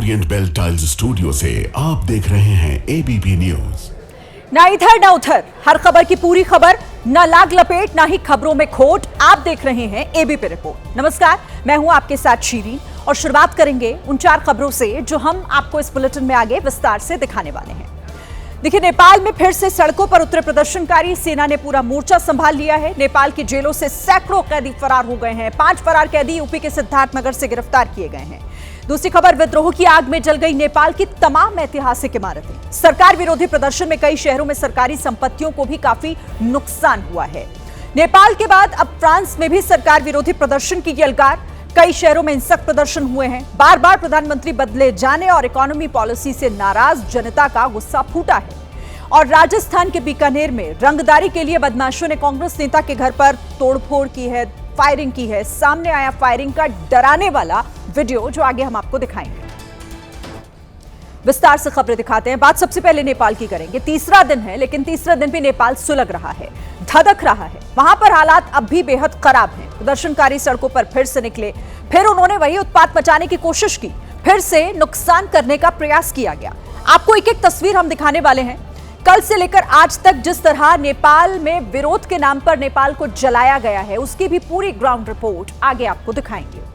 Orient bell tiles studio से आप देख रहे हैं एबीपी न्यूज। ना इधर ना उधर, हर खबर की पूरी खबर, ना लाग लपेट ना ही खबरों में खोट। आप देख रहे हैं एबीपी रिपोर्ट। नमस्कार, मैं हूं आपके साथ शीरीन और शुरुआत करेंगे उन 4 खबरों से जो हम आपको इस बुलेटिन में आगे विस्तार से दिखाने वाले हैं। देखिए, नेपाल में फिर से सड़कों पर उतरे प्रदर्शनकारी, सेना ने पूरा मोर्चा संभाल लिया है। नेपाल की जेलों से सैकड़ों कैदी फरार हो गए हैं। 5 फरार कैदी यूपी के सिद्धार्थनगर से गिरफ्तार किए गए हैं। दूसरी खबर, विद्रोह की आग में जल गई नेपाल की तमाम ऐतिहासिक इमारतें। सरकार विरोधी प्रदर्शन में कई शहरों में सरकारी संपत्तियों को भी काफी नुकसान हुआ है। नेपाल के बाद अब फ्रांस में भी सरकार विरोधी प्रदर्शन की यलगार। कई शहरों में हिंसक प्रदर्शन हुए हैं। बार बार प्रधानमंत्री बदले जाने और इकोनॉमी पॉलिसी से नाराज जनता का गुस्सा फूटा है। और राजस्थान के बीकानेर में रंगदारी के लिए बदमाशों ने कांग्रेस नेता के घर पर तोड़फोड़ की है, फायरिंग की है। सामने आया फायरिंग का डराने वाला वीडियो, जो आगे हम आपको दिखाएंगे। विस्तार से खबरें दिखाते हैं। बात सबसे पहले नेपाल की करेंगे। तीसरा दिन है, लेकिन तीसरे दिन भी नेपाल सुलग रहा है, धधक रहा है। वहां पर हालात अब भी बेहद खराब हैं। प्रदर्शनकारी सड़कों पर फिर से निकले, फिर उन्होंने वही उत्पात मचाने की कोशिश की, फिर से नुकसान करने का प्रयास किया गया। आपको एक एक तस्वीर हम दिखाने वाले हैं। कल से लेकर आज तक जिस तरह नेपाल में विरोध के नाम पर नेपाल को जलाया गया है, उसकी भी पूरी ग्राउंड रिपोर्ट आगे आपको दिखाएंगे।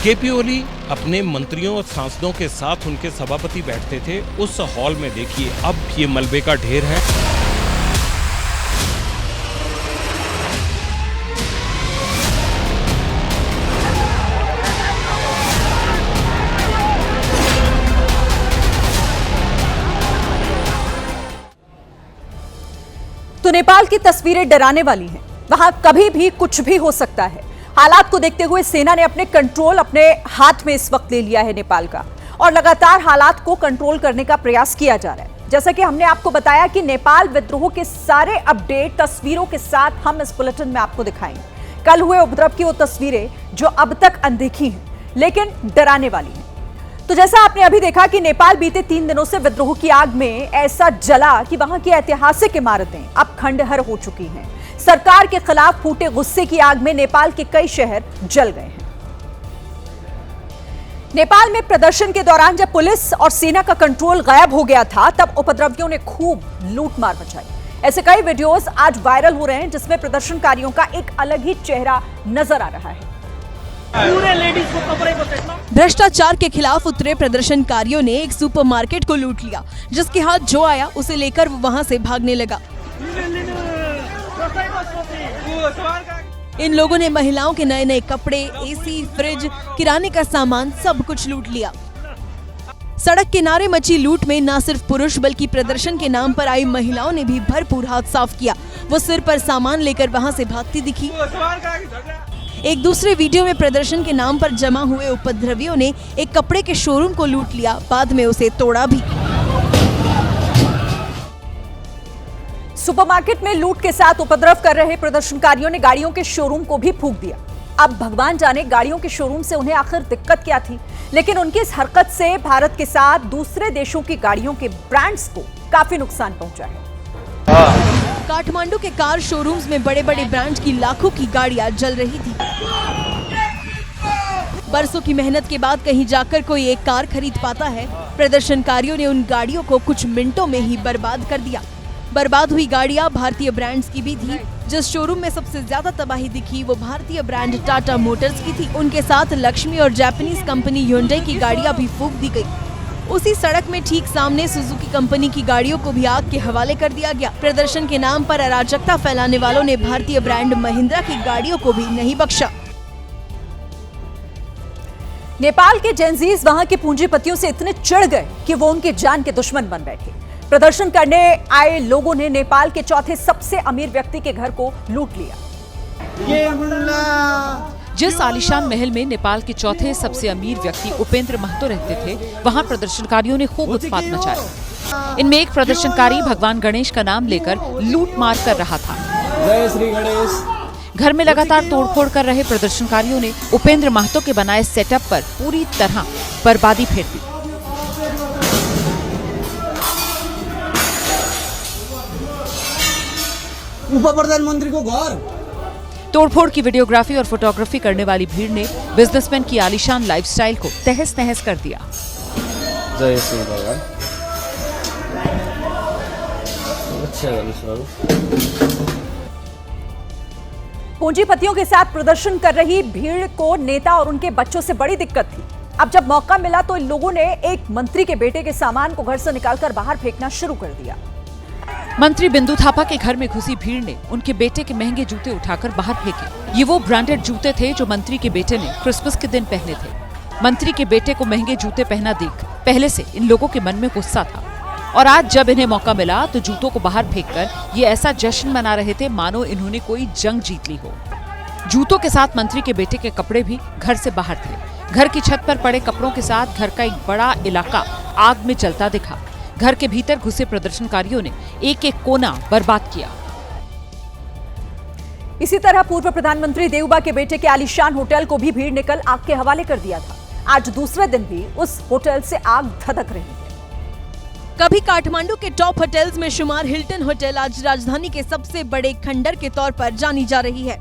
केपी ओली अपने मंत्रियों और सांसदों के साथ उनके सभापति बैठते थे उस हॉल में देखिए अब ये मलबे का ढेर है। तो नेपाल की तस्वीरें डराने वाली हैं। वहां कभी भी कुछ भी हो सकता है। हालात को देखते हुए सेना ने कंट्रोल अपने हाथ में इस वक्त ले लिया है नेपाल का, और लगातार हालात को कंट्रोल करने का प्रयास किया जा रहा है। जैसा कि हमने आपको बताया कि नेपाल विद्रोह के सारे अपडेट तस्वीरों के साथ हम इस बुलेटिन में आपको दिखाएंगे। कल हुए उपद्रव की वो तस्वीरें जो अब तक अनदेखी हैं, लेकिन डराने वाली हैं। तो जैसा आपने अभी देखा कि नेपाल बीते 3 दिनों से विद्रोह की आग में ऐसा जला कि वहां की ऐतिहासिक इमारतें अब खंडहर हो चुकी हैं। सरकार के खिलाफ फूटे गुस्से की आग में नेपाल के कई शहर जल गए हैं। नेपाल में प्रदर्शन के दौरान जब पुलिस और सेना का कंट्रोल गायब हो गया था, तब उपद्रवियों ने खूब लूटमार मचाई। ऐसे कई वीडियोस आज वायरल हो रहे हैं जिसमें प्रदर्शनकारियों का एक अलग ही चेहरा नजर आ रहा है। पूरे लेडीज को कपड़े को देखना। भ्रष्टाचार के खिलाफ उतरे प्रदर्शनकारियों ने एक सुपरमार्केट को लूट लिया। जिसके हाथ जो आया उसे लेकर वो वहां से भागने लगा। इन लोगों ने महिलाओं के नए नए कपड़े, एसी, फ्रिज, किराने का सामान सब कुछ लूट लिया। सड़क किनारे मची लूट में न सिर्फ पुरुष बल्कि प्रदर्शन के नाम पर आई महिलाओं ने भी भरपूर हाथ साफ किया। वो सिर पर सामान लेकर वहां से भागती दिखी। एक दूसरे वीडियो में प्रदर्शन के नाम पर जमा हुए उपद्रवियों ने एक कपड़े के शोरूम को लूट लिया, बाद में उसे तोड़ा भी। सुपरमार्केट में लूट के साथ उपद्रव कर रहे प्रदर्शनकारियों ने गाड़ियों के शोरूम को भी फूंक दिया। अब भगवान जाने गाड़ियों के शोरूम से उन्हें आखिर दिक्कत क्या थी, लेकिन उनकी इस हरकत से भारत के साथ दूसरे देशों की गाड़ियों के ब्रांड्स को काफी नुकसान पहुंचा है। काठमांडू के कार शोरूम्स में बड़े बड़े ब्रांड की लाखों की गाड़ियां जल रही थी। बरसों की मेहनत के बाद कहीं जाकर कोई एक कार खरीद पाता है। प्रदर्शनकारियों ने उन गाड़ियों को कुछ मिनटों में ही बर्बाद कर दिया। बर्बाद हुई गाड़ियां भारतीय ब्रांड्स की भी थी। जिस शोरूम में सबसे ज्यादा तबाही दिखी वो भारतीय ब्रांड टाटा मोटर्स की थी। उनके साथ लक्ष्मी और जापानीज कंपनी ह्युंडई की गाड़ियां भी फूंक दी गई। उसी सड़क में ठीक सामने सुजुकी कंपनी की गाड़ियों को भी आग के हवाले कर दिया गया। प्रदर्शन के नाम पर अराजकता फैलाने वालों ने भारतीय ब्रांड महिंद्रा की गाड़ियों को भी नहीं बख्शा। नेपाल के जेनजीज वहां के पूंजीपतियों से इतने चिढ़ गए कि वो उनके जान के दुश्मन बन बैठे। प्रदर्शन करने आए लोगों ने नेपाल के चौथे सबसे अमीर व्यक्ति के घर को लूट लिया। जिस आलीशान महल में नेपाल के चौथे सबसे अमीर व्यक्ति उपेंद्र महतो रहते थे, वहां प्रदर्शनकारियों ने खूब उत्पात मचाया। इनमें एक प्रदर्शनकारी भगवान गणेश का नाम लेकर लूट मार कर रहा था। जय श्री गणेश। घर में लगातार तोड़फोड़ कर रहे प्रदर्शनकारियों ने उपेंद्र महतो के बनाए सेटअप पर पूरी तरह बर्बादी फेर दी। उप प्रधानमंत्री को घर। तोड़फोड़ की वीडियोग्राफी और फोटोग्राफी करने वाली भीड़ ने बिजनेसमैन की आलीशान लाइफस्टाइल को तहस नहस कर दिया। जय श्री भगवान। पूंजीपतियों के साथ प्रदर्शन कर रही भीड़ को नेता और उनके बच्चों से बड़ी दिक्कत थी। अब जब मौका मिला तो इन लोगों ने एक मंत्री के बेटे के सामान को घर से निकालकर बाहर फेंकना शुरू कर दिया। मंत्री बिंदु थापा के घर में घुसी भीड़ ने उनके बेटे के महंगे जूते उठाकर बाहर फेंके। ये वो ब्रांडेड जूते थे जो मंत्री के बेटे ने क्रिसमस के दिन पहने थे। मंत्री के बेटे को महंगे जूते पहना देख पहले से इन लोगों के मन में गुस्सा था और आज जब इन्हें मौका मिला तो जूतों को बाहर फेंककर ये ऐसा जश्न मना रहे थे मानो इन्होंने कोई जंग जीत ली हो। जूतों के साथ मंत्री के बेटे के कपड़े भी घर से बाहर थे। घर की छत पर पड़े कपड़ों के साथ घर का एक बड़ा इलाका आग में जलता दिखा। घर के भीतर घुसे प्रदर्शनकारियों ने एक एक कोना बर्बाद किया। इसी तरह पूर्व प्रधानमंत्री देवबा के बेटे के आलीशान होटल को भी भीड़ ने कल आग के हवाले कर दिया था। आज दूसरे दिन भी उस होटल से आग धधक रही है। कभी काठमांडू के टॉप होटल्स में शुमार हिल्टन होटल आज राजधानी के सबसे बड़े खंडर के तौर पर जानी जा रही है।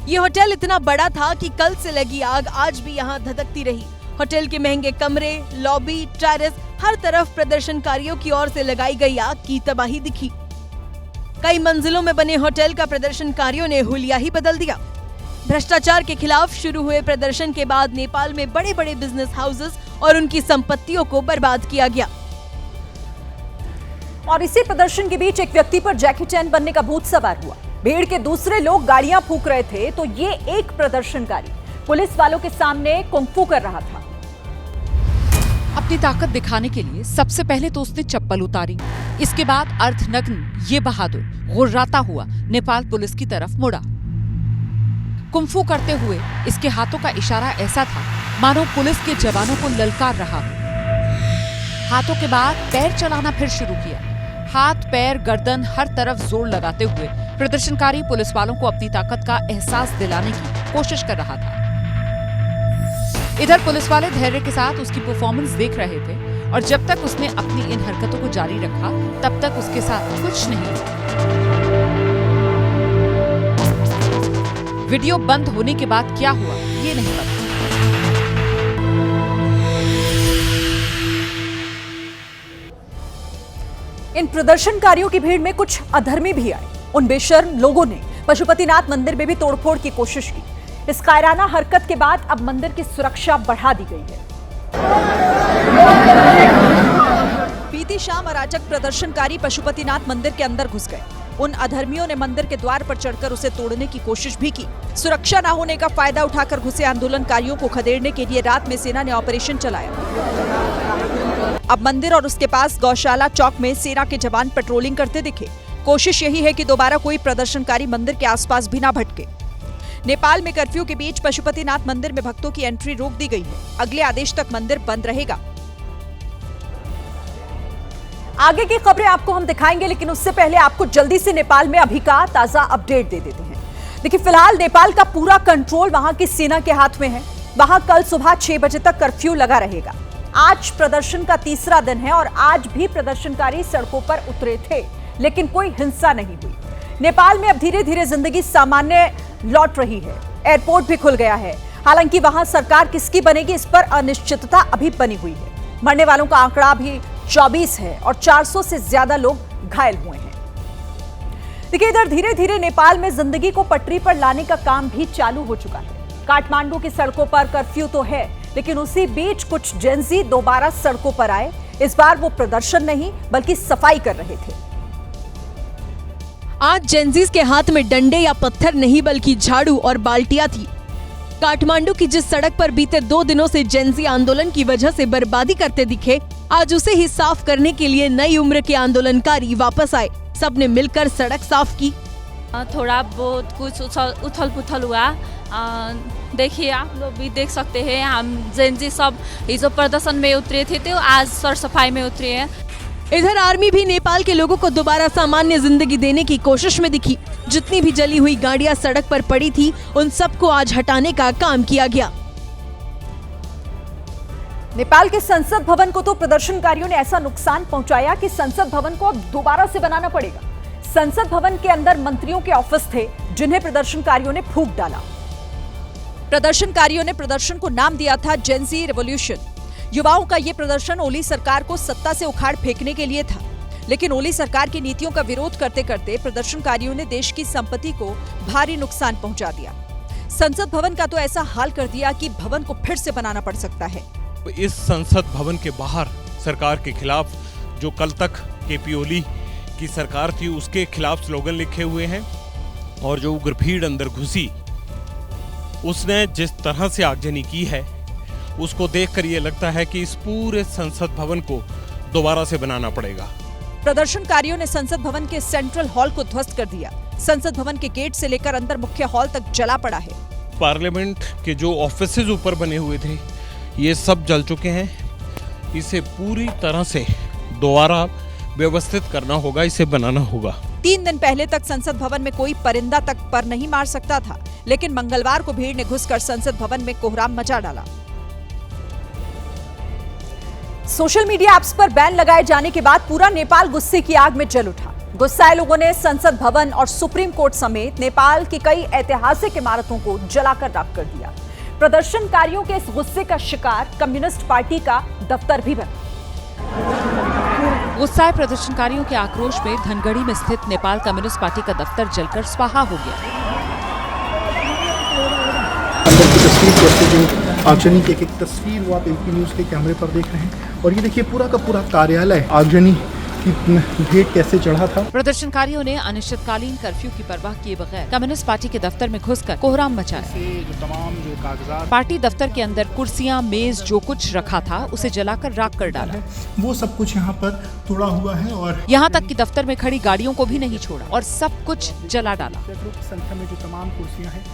ये होटल इतना बड़ा था कि कल से लगी आग आज भी यहाँ धधकती रही। होटल के महंगे कमरे, लॉबी, टेरेस, हर तरफ प्रदर्शनकारियों की ओर से लगाई गई आग की तबाही दिखी। कई मंजिलों में बने होटल का प्रदर्शनकारियों ने हुलिया ही बदल दिया। भ्रष्टाचार के खिलाफ शुरू हुए प्रदर्शन के बाद नेपाल में बड़े बड़े बिजनेस हाउसेस और उनकी संपत्तियों को बर्बाद किया गया। और इसी प्रदर्शन के बीच एक व्यक्ति पर जैकी चैन बनने का भूत सवार हुआ। भीड़ के दूसरे लोग गाड़ियां फूंक रहे थे तो ये एक प्रदर्शनकारी पुलिस वालों के सामने कुंफू कर रहा था। अपनी ताकत दिखाने के लिए सबसे पहले तो उसने चप्पल उतारी। इसके बाद अर्धनग्न ये बहादुर गुर्राता हुआ नेपाल पुलिस की तरफ मुड़ा। कुंफू करते हुए इसके हाथों का इशारा ऐसा था मानो पुलिस के जवानों को ललकार रहा हो। हाथों के बाद पैर चलाना फिर शुरू किया। हाथ, पैर, गर्दन हर तरफ जोर लगाते हुए प्रदर्शनकारी पुलिस वालों को अपनी ताकत का एहसास दिलाने की कोशिश कर रहा था। इधर पुलिस वाले धैर्य के साथ उसकी परफॉर्मेंस देख रहे थे और जब तक उसने अपनी इन हरकतों को जारी रखा तब तक उसके साथ कुछ नहीं। वीडियो बंद होने के बाद क्या हुआ ये नहीं पता। इन प्रदर्शनकारियों की भीड़ में कुछ अधर्मी भी आए। उन बेशर्म लोगों ने पशुपतिनाथ मंदिर में भी तोड़फोड़ की कोशिश की। इस कायराना हरकत के बाद अब मंदिर की सुरक्षा बढ़ा दी गई है। बीती शाम अराजक प्रदर्शनकारी पशुपतिनाथ मंदिर के अंदर घुस गए। उन अधर्मियों ने मंदिर के द्वार पर चढ़कर उसे तोड़ने की कोशिश भी की। सुरक्षा न होने का फायदा उठाकर घुसे आंदोलनकारियों को खदेड़ने के लिए रात में सेना ने ऑपरेशन चलाया। अब मंदिर और उसके पास गौशाला चौक में सेना के जवान पेट्रोलिंग करते दिखे। कोशिश यही है कि दोबारा कोई प्रदर्शनकारी मंदिर के आसपास भी न भटके। नेपाल में कर्फ्यू के बीच पशुपतिनाथ मंदिर में भक्तों की एंट्री रोक दी गई है। अगले आदेश तक मंदिर बंद रहेगा। आगे की खबरें आपको हम दिखाएंगे, लेकिन उससे पहले आपको जल्दी से नेपाल में अभी का ताजा अपडेट दे देते हैं। देखिए, फिलहाल नेपाल का पूरा कंट्रोल वहां की सेना के हाथ में है। वहां कल सुबह 6 बजे तक कर्फ्यू लगा रहेगा। आज प्रदर्शन का तीसरा दिन है और आज भी प्रदर्शनकारी सड़कों पर उतरे थे, लेकिन कोई हिंसा नहीं हुई। नेपाल में अब धीरे धीरे जिंदगी सामान्य लौट रही है। एयरपोर्ट भी खुल गया है। हालांकि वहां सरकार किसकी बनेगी इस पर अनिश्चितता अभी बनी हुई है। मरने वालों का आंकड़ा भी 24 है और 400 से ज्यादा लोग घायल हुए हैं। देखिए, इधर धीरे धीरे नेपाल में जिंदगी को पटरी पर लाने का काम भी चालू हो चुका है। काठमांडू की सड़कों पर कर्फ्यू तो है, लेकिन उसी बीच कुछ जेंजी दोबारा सड़कों पर आए। इस बार वो प्रदर्शन नहीं बल्कि सफाई कर रहे थे। आज जेंजीज के हाथ में डंडे या पत्थर नहीं बल्कि झाड़ू और बाल्टियां थी। काठमांडू की जिस सड़क पर बीते 2 दिनों से जेंजी आंदोलन की वजह से बर्बादी करते दिखे, आज उसे ही साफ करने के लिए नई उम्र के आंदोलनकारी वापस आए। सबने मिलकर सड़क साफ की। थोड़ा बहुत कुछ उथल पुथल हुआ। देखिए, आप लोग भी देख सकते हैं, हम जेंजी सब जो प्रदर्शन में उतरे थे तो आज सर सफाई में उतरे हैं। इधर आर्मी भी नेपाल के लोगों को दोबारा सामान्य जिंदगी देने की कोशिश में दिखी। जितनी भी जली हुई गाड़ियां सड़क पर पड़ी थी, उन सबको आज हटाने का काम किया गया। नेपाल के संसद भवन को तो प्रदर्शनकारियों ने ऐसा नुकसान पहुंचाया कि संसद भवन को अब दोबारा से बनाना पड़ेगा। संसद भवन के अंदर मंत्रियों के ऑफिस थे, जिन्हें प्रदर्शनकारियों ने फूंक डाला। प्रदर्शनकारियों ने प्रदर्शन को नाम दिया था जेनजी रिवॉल्यूशन। युवाओं का यह प्रदर्शन ओली सरकार को सत्ता से उखाड़ फेंकने के लिए था, लेकिन ओली सरकार की नीतियों का विरोध करते करते प्रदर्शनकारियों ने देश की संपत्ति को भारी नुकसान पहुंचा दिया। संसद भवन का तो ऐसा हाल कर दिया कि भवन को फिर से बनाना पड़ सकता है। इस संसद भवन के बाहर सरकार के खिलाफ, जो कल तक केपी ओली की सरकार थी, उसके खिलाफ स्लोगन लिखे हुए हैं। और जो उग्र भीड़ अंदर घुसी, उसने जिस तरह से आगजनी की है, उसको देखकर यह लगता है कि इस पूरे संसद भवन को दोबारा से बनाना पड़ेगा। प्रदर्शनकारियों ने संसद भवन के सेंट्रल हॉल को ध्वस्त कर दिया। संसद भवन के गेट से लेकर अंदर मुख्य हॉल तक जला पड़ा है। पार्लियामेंट के जो ऑफिसेज ऊपर बने हुए थे, ये सब जल चुके हैं। इसे पूरी तरह से दोबारा व्यवस्थित करना होगा, इसे बनाना होगा। 3 दिन पहले तक संसद भवन में कोई परिंदा तक पर नहीं मार सकता था, लेकिन मंगलवार को भीड़ ने घुसकर संसद भवन में कोहराम मचा डाला। सोशल मीडिया ऐप्स पर बैन लगाए जाने के बाद पूरा नेपाल गुस्से की आग में जल उठा। गुस्साए लोगों ने संसद भवन और सुप्रीम कोर्ट समेत नेपाल की कई ऐतिहासिक इमारतों को जलाकर राख कर दिया। प्रदर्शनकारियों के इस गुस्से का शिकार कम्युनिस्ट पार्टी का दफ्तर भी बना। गुस्साए प्रदर्शनकारियों के आक्रोश में धनगढ़ी में स्थित नेपाल कम्युनिस्ट पार्टी का दफ्तर जलकर स्वाहा हो गया। अंदर की तस्वीर जैसे जो आगजनी की एक तस्वीर वो आप एमपी न्यूज़ के कैमरे पर देख रहे हैं, और ये देखिए पूरा का पूरा कार्यालय आगजनी की भेंट कैसे चढ़ा था। प्रदर्शनकारियों ने अनिश्चितकालीन कर्फ्यू की परवाह किए बगैर कम्युनिस्ट पार्टी के दफ्तर में घुसकर कोहराम मचाया। जो तमाम जो कागजात, पार्टी दफ्तर के अंदर कुर्सियां, मेज, जो कुछ रखा था उसे जलाकर राख कर डाला। वो सब कुछ यहाँ पर तोड़ा हुआ है, और यहाँ तक कि दफ्तर में खड़ी गाड़ियों को भी नहीं छोड़ा और सब कुछ जला डाला। सैकड़ों की संख्या में जो तमाम कुर्सियां हैं।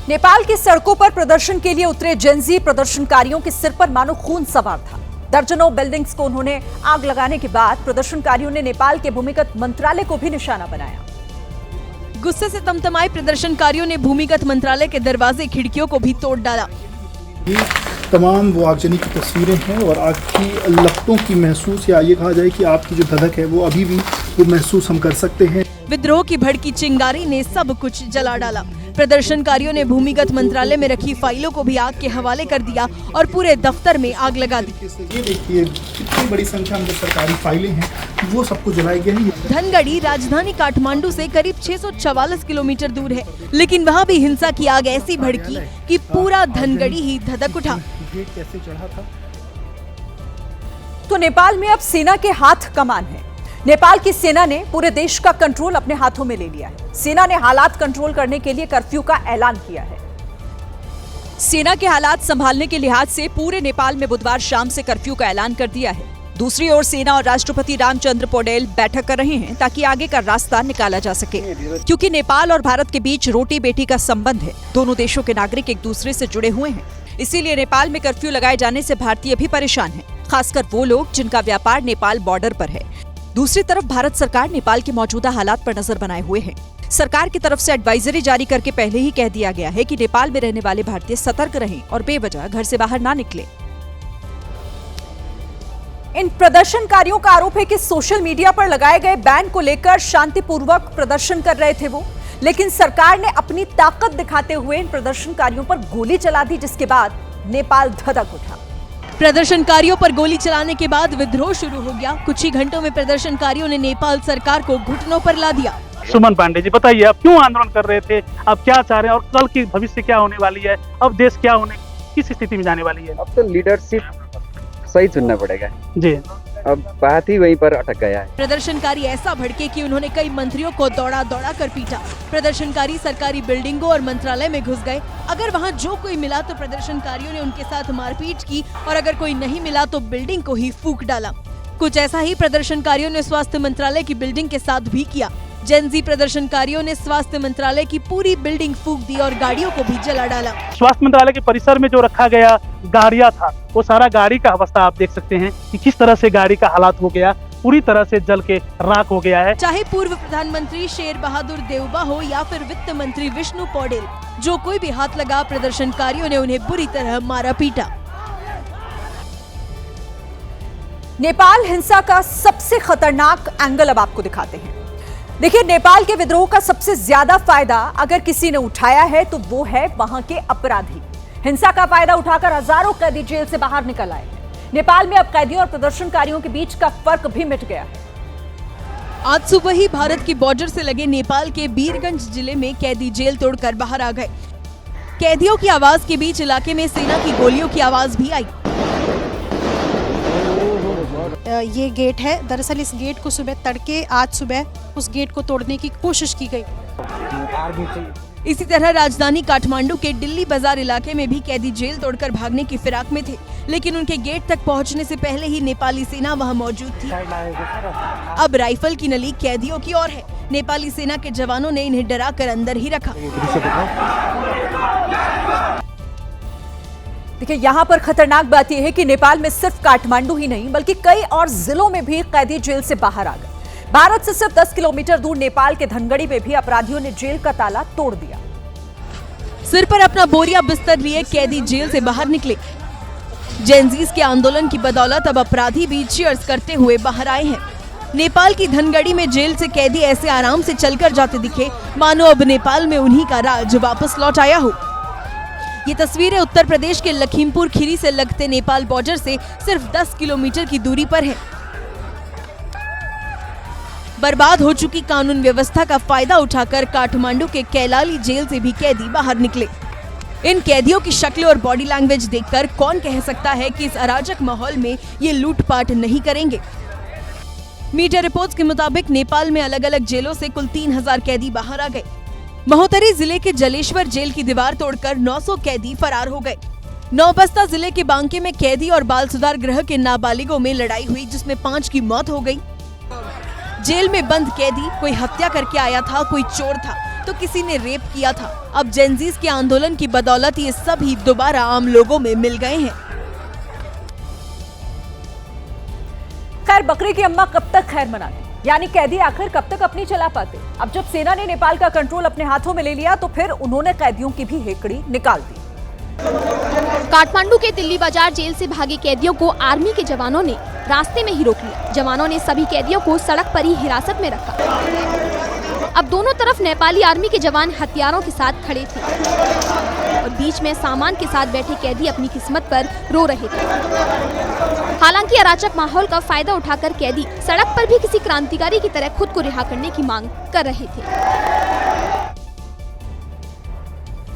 नेपाल की सड़कों पर प्रदर्शन के लिए उतरे जेनजी प्रदर्शनकारियों के सिर पर मानो खून सवार था। दर्जनों बिल्डिंग्स को उन्होंने आग लगाने के बाद प्रदर्शनकारियों ने नेपाल के भूमिगत मंत्रालय को भी निशाना बनाया। गुस्से से तमतमाए प्रदर्शनकारियों ने भूमिगत मंत्रालय के दरवाजे, खिड़कियों को भी तोड़ डाला। ये तमाम वो आगजनी की तस्वीरें हैं, और आग की लपटों की महसूस, या ये कहा जाए कि आग की जो धधक है वो अभी भी वो महसूस हम कर सकते हैं। विद्रोह की भड़की चिंगारी ने सब कुछ जला डाला। प्रदर्शनकारियों ने भूमिगत मंत्रालय में रखी फाइलों को भी आग के हवाले कर दिया और पूरे दफ्तर में आग लगा दी। ये देखिए कितनी बड़ी संख्या में जो सरकारी फाइलें हैं वो सबको जलाई गई। धनगढ़ी राजधानी काठमांडू से करीब 644 किलोमीटर दूर है, लेकिन वहाँ भी हिंसा की आग ऐसी भड़की कि पूरा धनगढ़ी ही धधक उठा। कैसे चढ़ा था। तो नेपाल में अब सेना के हाथ कमान है। नेपाल की सेना ने पूरे देश का कंट्रोल अपने हाथों में ले लिया है। सेना ने हालात कंट्रोल करने के लिए कर्फ्यू का ऐलान किया है। सेना के हालात संभालने के लिहाज से पूरे नेपाल में बुधवार शाम से कर्फ्यू का ऐलान कर दिया है। दूसरी ओर सेना और राष्ट्रपति रामचंद्र पौडेल बैठक कर रहे हैं ताकि आगे का रास्ता निकाला जा सके, क्योंकि नेपाल और भारत के बीच रोटी बेटी का संबंध है। दोनों देशों के नागरिक एक दूसरे से जुड़े हुए हैं, इसीलिए नेपाल में कर्फ्यू लगाए जाने से भारतीय भी परेशान हैं, खासकर वो लोग जिनका व्यापार नेपाल बॉर्डर पर है। दूसरी तरफ भारत सरकार नेपाल के मौजूदा हालात पर नजर बनाए हुए है। सरकार की तरफ से एडवाइजरी जारी करके पहले ही कह दिया गया है कि नेपाल में रहने वाले भारतीय सतर्क रहें और बेवजह घर से बाहर ना निकले। इन प्रदर्शनकारियों का आरोप है कि सोशल मीडिया पर लगाए गए बैन को लेकर शांतिपूर्वक प्रदर्शन कर रहे थे वो, लेकिन सरकार ने अपनी ताकत दिखाते हुए इन प्रदर्शनकारियों पर गोली चला दी, जिसके बाद नेपाल धधक उठा। प्रदर्शनकारियों पर गोली चलाने के बाद विद्रोह शुरू हो गया। कुछ ही घंटों में प्रदर्शनकारियों ने नेपाल सरकार को घुटनों पर ला दिया। सुमन पांडे जी, बताइए आप क्यों आंदोलन कर रहे थे, अब क्या चाह रहे हैं और कल की भविष्य क्या होने वाली है, अब देश क्या होने किस स्थिति में जाने वाली है? अब तो लीडरशिप सही चुनना पड़ेगा जी, अब बात ही वहीं पर अटक गया है। प्रदर्शनकारी ऐसा भड़के कि उन्होंने कई मंत्रियों को दौड़ा दौड़ा कर पीटा। प्रदर्शनकारी सरकारी बिल्डिंगों और मंत्रालय में घुस गए। अगर वहां जो कोई मिला तो प्रदर्शनकारियों ने उनके साथ मारपीट की, और अगर कोई नहीं मिला तो बिल्डिंग को ही फूंक डाला। कुछ ऐसा ही प्रदर्शनकारियों ने स्वास्थ्य मंत्रालय की बिल्डिंग के साथ भी किया। जेनजी प्रदर्शनकारियों ने स्वास्थ्य मंत्रालय की पूरी बिल्डिंग फूंक दी और गाड़ियों को भी जला डाला। स्वास्थ्य मंत्रालय के परिसर में जो रखा गया गाड़ियां था, वो सारा गाड़ी का अवस्था आप देख सकते हैं कि किस तरह से गाड़ी का हालात हो गया, पूरी तरह से जल के राख हो गया है। चाहे पूर्व प्रधानमंत्री शेर बहादुर देउबा हो या फिर वित्त मंत्री विष्णु पौडेल, जो कोई भी हाथ लगा, प्रदर्शनकारियों ने उन्हें बुरी तरह मारा पीटा। नेपाल हिंसा का सबसे खतरनाक एंगल अब आपको दिखाते हैं। देखिए, नेपाल के विद्रोह का सबसे ज्यादा फायदा अगर किसी ने उठाया है तो वो है वहां के अपराधी। हिंसा का फायदा उठाकर हजारों कैदी जेल से बाहर निकल आए। नेपाल में अब कैदियों और प्रदर्शनकारियों के बीच का फर्क भी मिट गया है। आज सुबह ही भारत की बॉर्डर से लगे नेपाल के बीरगंज जिले में कैदी जेल तोड़कर बाहर आ गए। कैदियों की आवाज के बीच इलाके में सेना की गोलियों की आवाज भी आई। ये गेट है, दरअसल इस गेट को सुबह तड़के आज सुबह उस गेट को तोड़ने की कोशिश की गई। इसी तरह राजधानी काठमांडू के दिल्ली बाजार इलाके में भी कैदी जेल तोड़कर भागने की फिराक में थे, लेकिन उनके गेट तक पहुंचने से पहले ही नेपाली सेना वहां मौजूद थी। अब राइफल की नली कैदियों की ओर है। नेपाली सेना के जवानों ने इन्हें डराकर अंदर ही रखा। देखिए, यहाँ पर खतरनाक बात यह है कि नेपाल में सिर्फ काठमांडू ही नहीं बल्कि कई और जिलों में भी कैदी जेल से बाहर आ गए। भारत से सिर्फ 10 किलोमीटर दूर नेपाल के धनगढ़ी में भी अपराधियों ने जेल का ताला तोड़ दिया। सिर पर अपना बोरिया बिस्तर लिए कैदी जेल से बाहर निकले। जेनजीज के आंदोलन की बदौलत अब अपराधी भी चीयर्स करते हुए बाहर आए हैं। नेपाल की धनगढ़ी में जेल से कैदी ऐसे आराम से चलकर जाते दिखे मानो अब नेपाल में उन्हीं का राज वापस लौट आया हो। ये तस्वीरें उत्तर प्रदेश के लखीमपुर खीरी से लगते नेपाल बॉर्डर से सिर्फ 10 किलोमीटर की दूरी पर है। बर्बाद हो चुकी कानून व्यवस्था का फायदा उठाकर काठमांडू के कैलाली जेल से भी कैदी बाहर निकले। इन कैदियों की शक्ल और बॉडी लैंग्वेज देखकर कौन कह सकता है कि इस अराजक माहौल में ये लूटपाट नहीं करेंगे। मीडिया रिपोर्ट्स के मुताबिक नेपाल में अलग अलग जेलों से कुल 3000 कैदी बाहर आ गए। महोत्तरी जिले के जलेश्वर जेल की दीवार तोड़कर 900 कैदी फरार हो गए। नौबस्ता जिले के बांके में कैदी और बाल सुधार गृह के नाबालिगों में लड़ाई हुई, जिसमें 5 की मौत हो गई। जेल में बंद कैदी कोई हत्या करके आया था, कोई चोर था, तो किसी ने रेप किया था। अब जेनजीज के आंदोलन की बदौलत ये सभी दोबारा आम लोगों में मिल गए हैं। खैर, बकरे की अम्मा कब तक खैर मनाती, यानी कैदी आखिर कब तक अपनी चला पाते। अब जब सेना ने नेपाल का कंट्रोल अपने हाथों में ले लिया तो फिर उन्होंने कैदियों की भी हेकड़ी निकाल दी। काठमांडू के दिल्ली बाजार जेल से भागे कैदियों को आर्मी के जवानों ने रास्ते में ही रोक लिया। जवानों ने सभी कैदियों को सड़क पर ही हिरासत में रखा। अब दोनों तरफ नेपाली आर्मी के जवान हथियारों के साथ खड़े थे और बीच में सामान के साथ बैठे कैदी अपनी किस्मत पर रो रहे थे। हालांकि अराजक माहौल का फायदा उठाकर कैदी सड़क पर भी किसी क्रांतिकारी की तरह खुद को रिहा करने की मांग कर रहे थे।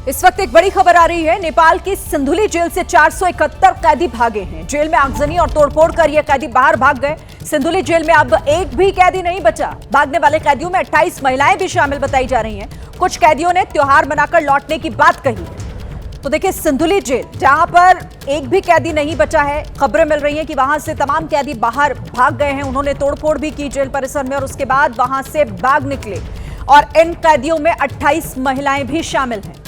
इस वक्त एक बड़ी खबर आ रही है। नेपाल की सिंधुली जेल से 471 कैदी भागे हैं। जेल में आगजनी और तोड़फोड़ कर ये कैदी बाहर भाग गए। सिंधुली जेल में अब एक भी कैदी नहीं बचा। भागने वाले कैदियों में 28 महिलाएं भी शामिल बताई जा रही हैं। कुछ कैदियों ने त्योहार मनाकर लौटने की बात कही। तो देखिए, सिंधुली जेल जहां पर एक भी कैदी नहीं बचा है, खबरें मिल रही हैं कि वहां से तमाम कैदी बाहर भाग गए हैं। उन्होंने तोड़फोड़ भी की जेल परिसर में और उसके बाद वहां से भाग निकले। और इन कैदियों में 28 महिलाएं भी शामिल हैं।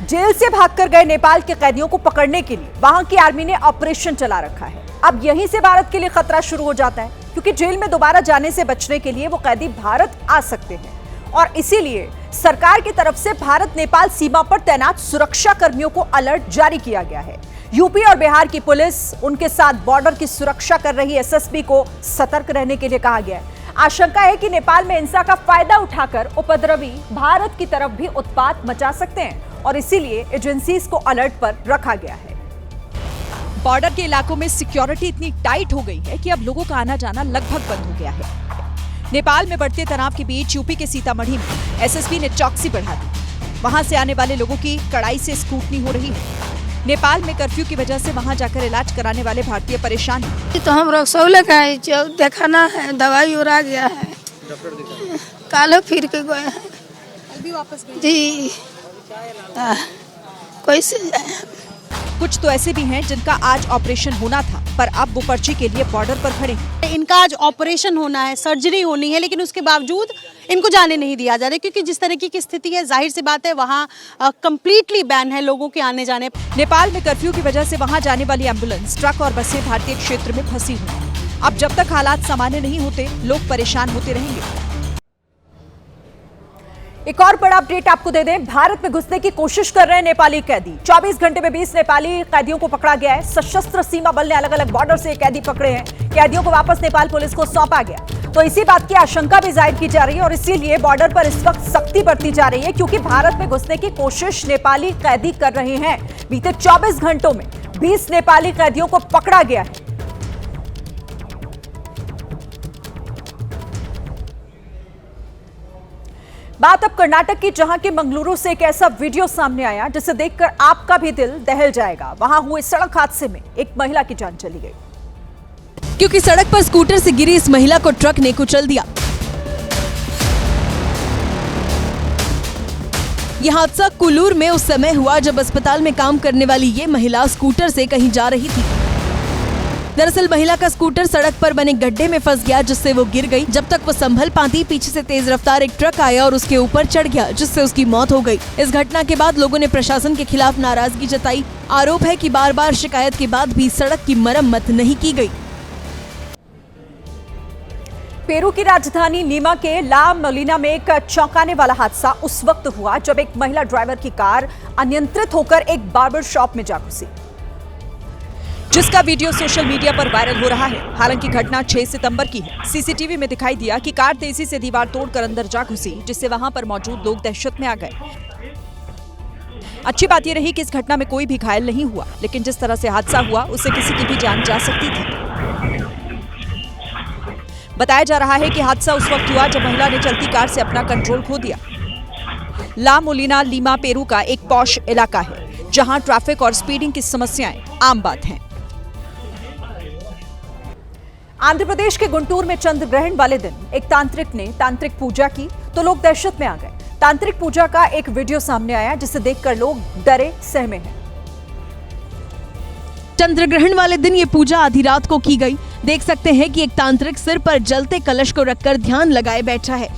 जेल से भागकर गए नेपाल के कैदियों को पकड़ने के लिए वहां की आर्मी ने ऑपरेशन चला रखा है। अब यहीं से भारत के लिए खतरा शुरू हो जाता है, क्योंकि जेल में दोबारा जाने से बचने के लिए वो कैदी भारत आ सकते हैं। और इसीलिए सरकार की तरफ से भारत नेपाल सीमा पर तैनात सुरक्षा कर्मियों को अलर्ट जारी किया गया है। यूपी और बिहार की पुलिस, उनके साथ बॉर्डर की सुरक्षा कर रही एसएसबी को सतर्क रहने के लिए कहा गया है। आशंका है कि नेपाल में हिंसा का फायदा उठाकर उपद्रवी भारत की तरफ भी उत्पात मचा सकते हैं और इसीलिए एजेंसीज को अलर्ट पर रखा गया है। बॉर्डर के इलाकों में सिक्योरिटी इतनी टाइट हो गई है कि अब लोगों का आना जाना लगभग बंद हो गया है। नेपाल में बढ़ते तनाव के बीच यूपी के सीतामढ़ी में एसएसबी ने चौकसी बढ़ा दी। वहां से आने वाले लोगों की कड़ाई से स्क्रूटनी हो रही है। नेपाल में कर्फ्यू की वजह से वहां जाकर इलाज कराने वाले भारतीय परेशान हैं। तो हम रसौले का दिखाना है, दवाई और आ गया है, कालो फिर के गए हैं, अभी वापस गए जी। कैसे जाए? कुछ तो ऐसे भी हैं जिनका आज ऑपरेशन होना था, पर अब वो पर्ची के लिए बॉर्डर पर खड़े हैं। इनका आज ऑपरेशन होना है, सर्जरी होनी है, लेकिन उसके बावजूद इनको जाने नहीं दिया जा रहा, क्योंकि जिस तरीके की स्थिति है जाहिर सी बात है वहाँ कंप्लीटली बैन है लोगों के आने जाने। नेपाल में कर्फ्यू की वजह से वहां जाने वाली एम्बुलेंस, ट्रक और बसें भारतीय क्षेत्र में फंसी हुई हैं। अब जब तक हालात सामान्य नहीं होते, लोग परेशान होते रहेंगे। एक और बड़ा अपडेट आपको दे दें, भारत में घुसने की कोशिश कर रहे हैं नेपाली कैदी। 24 घंटे में 20 नेपाली कैदियों को पकड़ा गया है। सशस्त्र सीमा बल ने अलग अलग बॉर्डर से कैदी पकड़े हैं। कैदियों को वापस नेपाल पुलिस को सौंपा गया। तो इसी बात की आशंका भी जाहिर की जा रही है और इसीलिए बॉर्डर पर इस वक्त सख्ती बरती जा रही है, क्योंकि भारत में घुसने की कोशिश नेपाली कैदी कर रहे हैं। बीते 24 घंटों में 20 नेपाली कैदियों को पकड़ा गया है। बात अब कर्नाटक की, जहां के मंगलुरु से एक ऐसा वीडियो सामने आया जिसे देखकर आपका भी दिल दहल जाएगा। वहां हुए सड़क हादसे में एक महिला की जान चली गई, क्योंकि सड़क पर स्कूटर से गिरी इस महिला को ट्रक ने कुचल दिया। यह हादसा कुल्लूर में उस समय हुआ जब अस्पताल में काम करने वाली ये महिला स्कूटर से कहीं जा रही थी। दरअसल महिला का स्कूटर सड़क पर बने गड्ढे में फंस गया, जिससे वो गिर गई। जब तक वो संभल पाती, पीछे से तेज रफ्तार एक ट्रक आया और उसके ऊपर चढ़ गया, जिससे उसकी मौत हो गई। इस घटना के बाद लोगों ने प्रशासन के खिलाफ नाराजगी जताई। आरोप है कि बार-बार शिकायत के बाद भी सड़क की मरम्मत नहीं की गई। पेरू की राजधानी लीमा के ला मोलिना में एक चौंकाने वाला हादसा उस वक्त हुआ जब एक महिला ड्राइवर की कार अनियंत्रित होकर एक बार्बर शॉप में जा घुसी, जिसका वीडियो सोशल मीडिया पर वायरल हो रहा है। हालांकि घटना 6 सितंबर की है। सीसीटीवी में दिखाई दिया कि कार तेजी से दीवार तोड़कर अंदर जा घुसी, जिससे वहां पर मौजूद लोग दहशत में आ गए। अच्छी बात यह रही कि इस घटना में कोई भी घायल नहीं हुआ, लेकिन जिस तरह से हादसा हुआ उससे किसी की भी जान जा सकती थी। बताया जा रहा है कि हादसा उस वक्त हुआ जब महिला ने चलती कार से अपना कंट्रोल खो दिया। ला मोलिना लीमा पेरू का एक पॉश इलाका है, जहां ट्रैफिक और स्पीडिंग की समस्याएं आम बात हैं। आंध्र प्रदेश के गुंटूर में चंद्र ग्रहण वाले दिन एक तांत्रिक ने तांत्रिक पूजा की तो लोग दहशत में आ गए। तांत्रिक पूजा का एक वीडियो सामने आया जिसे देखकर लोग डरे सहमे हैं। चंद्र ग्रहण वाले दिन ये पूजा आधी रात को की गई। देख सकते हैं कि एक तांत्रिक सिर पर जलते कलश को रखकर ध्यान लगाए बैठा है।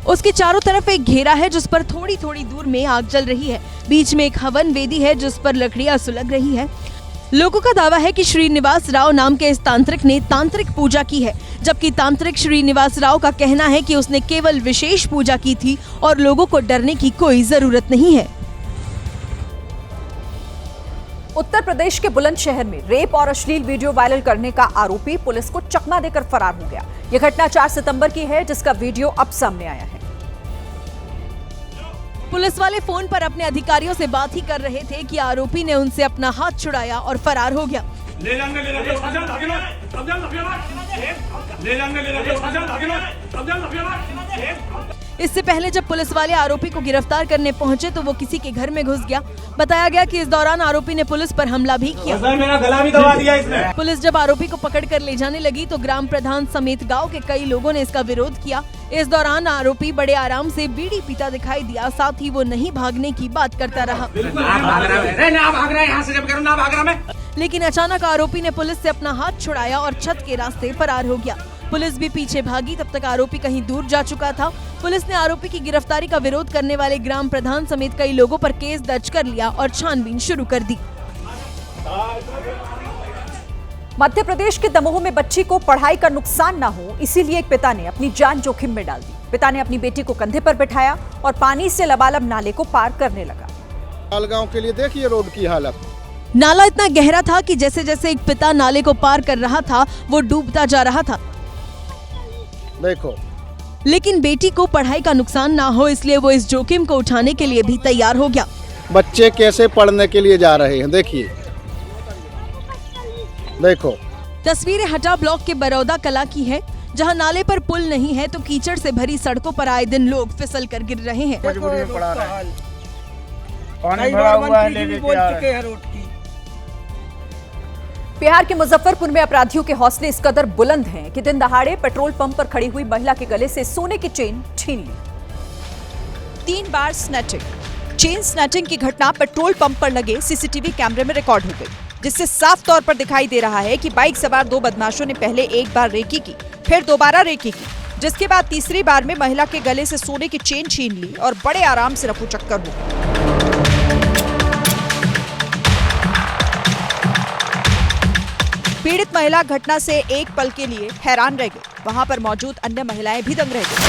उसके चारों तरफ एक घेरा है जिस पर थोड़ी थोड़ी दूर में आग जल रही है। बीच में एक हवन वेदी है जिस पर लकड़ियां सुलग रही है। लोगों का दावा है कि श्रीनिवास राव नाम के इस तांत्रिक ने तांत्रिक पूजा की है, जबकि तांत्रिक श्रीनिवास राव का कहना है कि उसने केवल विशेष पूजा की थी और लोगों को डरने की कोई जरूरत नहीं है। उत्तर प्रदेश के बुलंदशहर में रेप और अश्लील वीडियो वायरल करने का आरोपी पुलिस को चकमा देकर फरार हो गया। यह घटना 4 सितंबर की है, जिसका वीडियो अब सामने आया है। पुलिस वाले फोन पर अपने अधिकारियों से बात ही कर रहे थे कि आरोपी ने उनसे अपना हाथ छुड़ाया और फरार हो गया। इससे पहले जब पुलिस वाले आरोपी को गिरफ्तार करने पहुंचे तो वो किसी के घर में घुस गया। बताया गया कि इस दौरान आरोपी ने पुलिस पर हमला भी किया। मेरा गला भी दबा दिया इसने। पुलिस जब आरोपी को पकड़कर ले जाने लगी तो ग्राम प्रधान समेत गांव के कई लोगों ने इसका विरोध किया। इस दौरान आरोपी बड़े आराम से बीड़ी पीता दिखाई दिया, साथ ही वो नहीं भागने की बात करता रहा। लेकिन अचानक आरोपी ने पुलिस से अपना हाथ छुड़ाया और छत के रास्ते फरार हो गया। पुलिस भी पीछे भागी, तब तक आरोपी कहीं दूर जा चुका था। पुलिस ने आरोपी की गिरफ्तारी का विरोध करने वाले ग्राम प्रधान समेत कई लोगों पर केस दर्ज कर लिया और छानबीन शुरू कर दी। मध्य प्रदेश के दमोह में बच्ची को पढ़ाई का नुकसान ना हो, इसीलिए एक पिता ने अपनी जान जोखिम में डाल दी। पिता ने अपनी बेटी को कंधे पर बिठाया और पानी से लबालब नाले को पार करने लगा। लालगांव के लिए देखिए रोड की हालत। नाला इतना गहरा था कि जैसे जैसे एक पिता नाले को पार कर रहा था वो डूबता जा रहा था। देखो, लेकिन बेटी को पढ़ाई का नुकसान ना हो, इसलिए वो इस जोखिम को उठाने के लिए भी तैयार हो गया। बच्चे कैसे पढ़ने के लिए जा रहे हैं, देखिए। देखो, तस्वीरें हटा ब्लॉक के बरौदा कला की है, जहां नाले पर पुल नहीं है तो कीचड़ से भरी सड़कों पर आए दिन लोग फिसल कर गिर रहे हैं। बिहार के मुजफ्फरपुर में अपराधियों के हौसले इस कदर बुलंद हैं कि दिन दहाड़े पेट्रोल पंप पर खड़ी हुई महिला के गले से सोने की चेन छीन ली। 3 बार स्नैचिंग। चेन स्नैचिंग की घटना पेट्रोल पंप पर लगे सीसीटीवी कैमरे में रिकॉर्ड हो गई। जिससे साफ तौर पर दिखाई दे रहा है कि बाइक सवार दो बदमाशों ने पहले एक बार रेकी की, फिर दोबारा रेकी की, जिसके बाद तीसरी बार में महिला के गले से सोने की चेन छीन ली और बड़े आराम से रफूचक्कर हुआ। पीड़ित महिला घटना से एक पल के लिए हैरान रह गई। वहां पर मौजूद अन्य महिलाएं भी दंग रह गईं।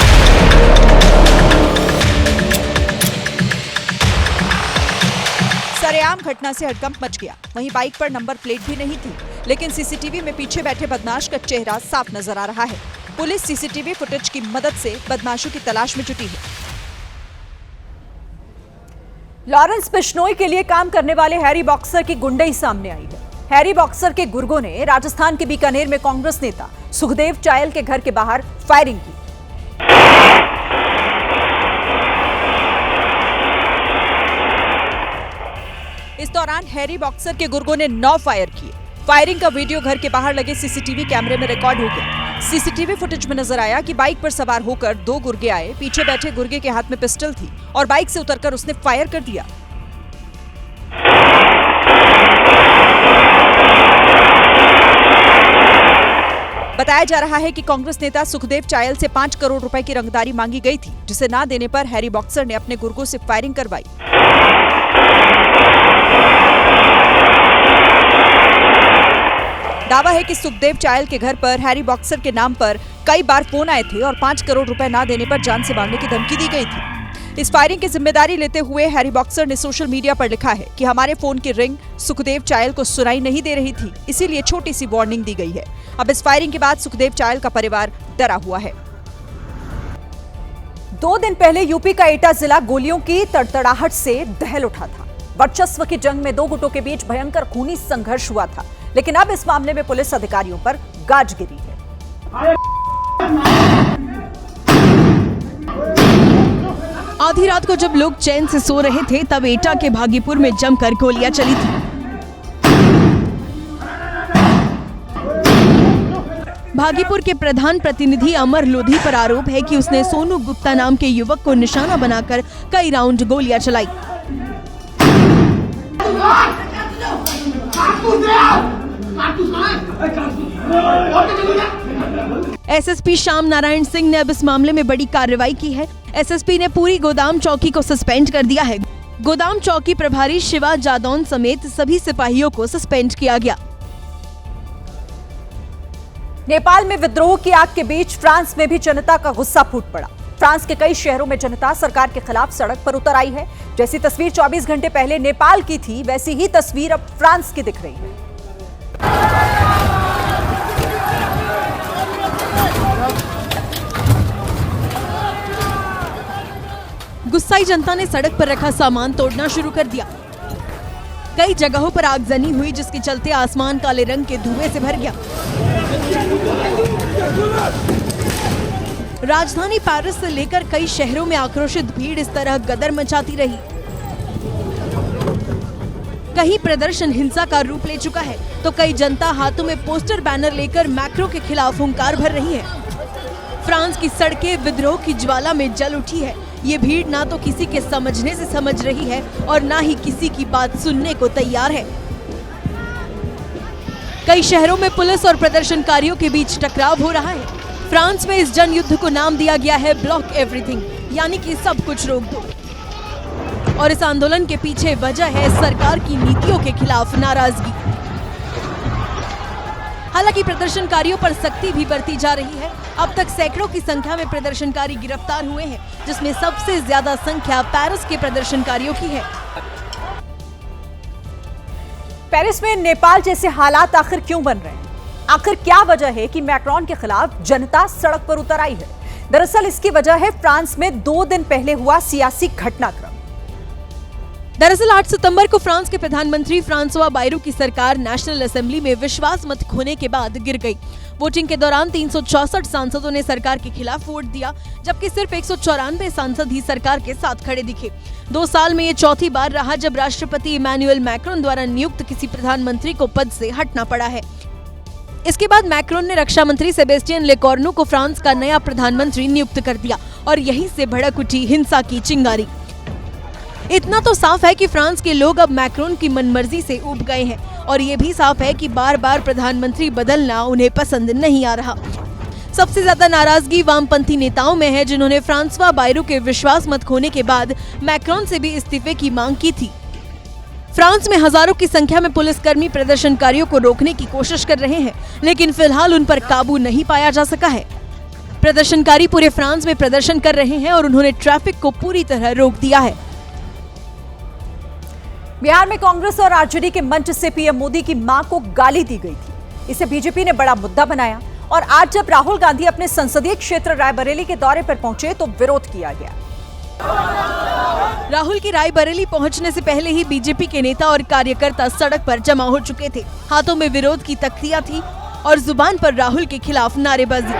सरेआम घटना से हड़कंप मच गया। वहीं बाइक पर नंबर प्लेट भी नहीं थी, लेकिन सीसीटीवी में पीछे बैठे बदमाश का चेहरा साफ नजर आ रहा है। पुलिस सीसीटीवी फुटेज की मदद से बदमाशों की तलाश में जुटी है। लॉरेंस बिश्नोई के लिए काम करने वाले हैरी बॉक्सर की गुंडई सामने आई है। हैरी बॉक्सर के गुर्गों ने राजस्थान के बीकानेर में कांग्रेस नेता सुखदेव चायल के घर के बाहर फायरिंग की। इस दौरान हैरी बॉक्सर के गुर्गों ने 9 फायर किए। फायरिंग का वीडियो घर के बाहर लगे सीसीटीवी कैमरे में रिकॉर्ड हो गया। सीसीटीवी फुटेज में नजर आया कि बाइक पर सवार होकर 2 गुर्गे आए। पीछे बैठे गुर्गे के हाथ में पिस्टल थी और बाइक से उतरकर उसने फायर कर दिया। बताया जा रहा है कि कांग्रेस नेता सुखदेव चायल से 5 करोड़ रुपए की रंगदारी मांगी गई थी, जिसे ना देने पर हैरी बॉक्सर ने अपने गुर्गों से फायरिंग करवाई। दावा है कि सुखदेव चायल के घर पर हैरी बॉक्सर के नाम पर कई बार फोन आए थे और 5 करोड़ रुपए ना देने पर जान से मारने की धमकी दी गई थी। इस फायरिंग की जिम्मेदारी लेते हुए हैरी बॉक्सर ने सोशल मीडिया पर लिखा है कि हमारे फोन की रिंग सुखदेव चायल को सुनाई नहीं दे रही थी, इसीलिए छोटी सी वार्निंग दी गई है। अब इस फायरिंग के बाद सुखदेव चायल का परिवार डरा हुआ है। 2 दिन पहले यूपी का एटा जिला गोलियों की तड़तड़ाहट से दहल उठा था। वर्चस्व की जंग में 2 गुटों के बीच भयंकर खूनी संघर्ष हुआ था, लेकिन अब इस मामले में पुलिस अधिकारियों पर गाज गिरी है। आधी रात को जब लोग चैन से सो रहे थे, तब एटा के भागीपुर में जमकर गोलियां चली थी। भागीपुर के प्रधान प्रतिनिधि अमर लोधी पर आरोप है कि उसने सोनू गुप्ता नाम के युवक को निशाना बनाकर कई राउंड गोलियां चलाई। एसएसपी श्याम नारायण सिंह ने अब इस मामले में बड़ी कार्रवाई की है। एसएसपी ने पूरी गोदाम चौकी को सस्पेंड कर दिया है। गोदाम चौकी प्रभारी शिवा जादौन समेत सभी सिपाहियों को सस्पेंड किया गया। नेपाल में विद्रोह की आग के बीच फ्रांस में भी जनता का गुस्सा फूट पड़ा। फ्रांस के कई शहरों में जनता सरकार के खिलाफ सड़क पर उतर आई है। जैसी तस्वीर 24 घंटे पहले नेपाल की थी, वैसी ही तस्वीर अब फ्रांस की दिख रही है। गुस्साई जनता ने सड़क पर रखा सामान तोड़ना शुरू कर दिया। कई जगहों पर आगजनी हुई, जिसके चलते आसमान काले रंग के धुएं से भर गया। राजधानी पेरिस से लेकर कई शहरों में आक्रोशित भीड़ इस तरह गदर मचाती रही। कहीं प्रदर्शन हिंसा का रूप ले चुका है, तो कई जनता हाथों में पोस्टर बैनर लेकर मैक्रो के खिलाफ हुंकार भर रही है। फ्रांस की सड़कें विद्रोह की ज्वाला में जल उठी है। ये भीड़ ना तो किसी के समझने से समझ रही है और ना ही किसी की बात सुनने को तैयार है। कई शहरों में पुलिस और प्रदर्शनकारियों के बीच टकराव हो रहा है। फ्रांस में इस जन युद्ध को नाम दिया गया है ब्लॉक एवरीथिंग, यानी कि सब कुछ रोक दो। और इस आंदोलन के पीछे वजह है सरकार की नीतियों के खिलाफ नाराजगी। हालांकि प्रदर्शनकारियों पर सख्ती भी बरती जा रही है। अब तक सैकड़ों की संख्या में प्रदर्शनकारी गिरफ्तार हुए हैं, जिसमें सबसे ज्यादा संख्या पेरिस के प्रदर्शनकारियों की है। पेरिस में नेपाल जैसे हालात आखिर क्यों बन रहे हैं? आखिर क्या वजह है कि मैक्रोन के खिलाफ जनता सड़क पर उतर आई है? दरअसल इसकी वजह है फ्रांस में 2 दिन पहले हुआ सियासी घटनाक्रम। दरअसल 8 सितंबर को फ्रांस के प्रधानमंत्री फ्रांसवा बायरू की सरकार नेशनल असेंबली में विश्वास मत खोने के बाद गिर गई। वोटिंग के दौरान 364 सांसदों ने सरकार के खिलाफ वोट दिया, जबकि सिर्फ 194 सांसद ही सरकार के साथ खड़े दिखे। 2 साल में ये चौथी बार रहा जब राष्ट्रपति इमैनुअल मैक्रोन द्वारा नियुक्त किसी प्रधानमंत्री को पद से हटना पड़ा है। इसके बाद मैक्रोन ने रक्षा मंत्री सेबेस्टियन लेकॉर्नु को फ्रांस का नया प्रधानमंत्री नियुक्त कर दिया और यहीं से भड़क उठी हिंसा की चिंगारी। इतना तो साफ है कि फ्रांस के लोग अब मैक्रोन की मनमर्जी से ऊब गए हैं और ये भी साफ है कि बार बार प्रधानमंत्री बदलना उन्हें पसंद नहीं आ रहा। सबसे ज्यादा नाराजगी वामपंथी नेताओं में है, जिन्होंने फ्रांसवा बायरू के विश्वास मत खोने के बाद मैक्रोन से भी इस्तीफे की मांग की थी। फ्रांस में हजारों की संख्या में पुलिसकर्मी प्रदर्शनकारियों को रोकने की कोशिश कर रहे हैं, लेकिन फिलहाल उन पर काबू नहीं पाया जा सका है। प्रदर्शनकारी पूरे फ्रांस में प्रदर्शन कर रहे हैं और उन्होंने ट्रैफिक को पूरी तरह रोक दिया है। बिहार में कांग्रेस और आरजेडी के मंच से पीएम मोदी की मां को गाली दी गई थी। इसे बीजेपी ने बड़ा मुद्दा बनाया और आज जब राहुल गांधी अपने संसदीय क्षेत्र रायबरेली के दौरे पर पहुंचे तो विरोध किया गया। राहुल की रायबरेली पहुंचने से पहले ही बीजेपी के नेता और कार्यकर्ता सड़क पर जमा हो चुके थे। हाथों में विरोध की तख्तियां थी और जुबान पर राहुल के खिलाफ नारेबाजी।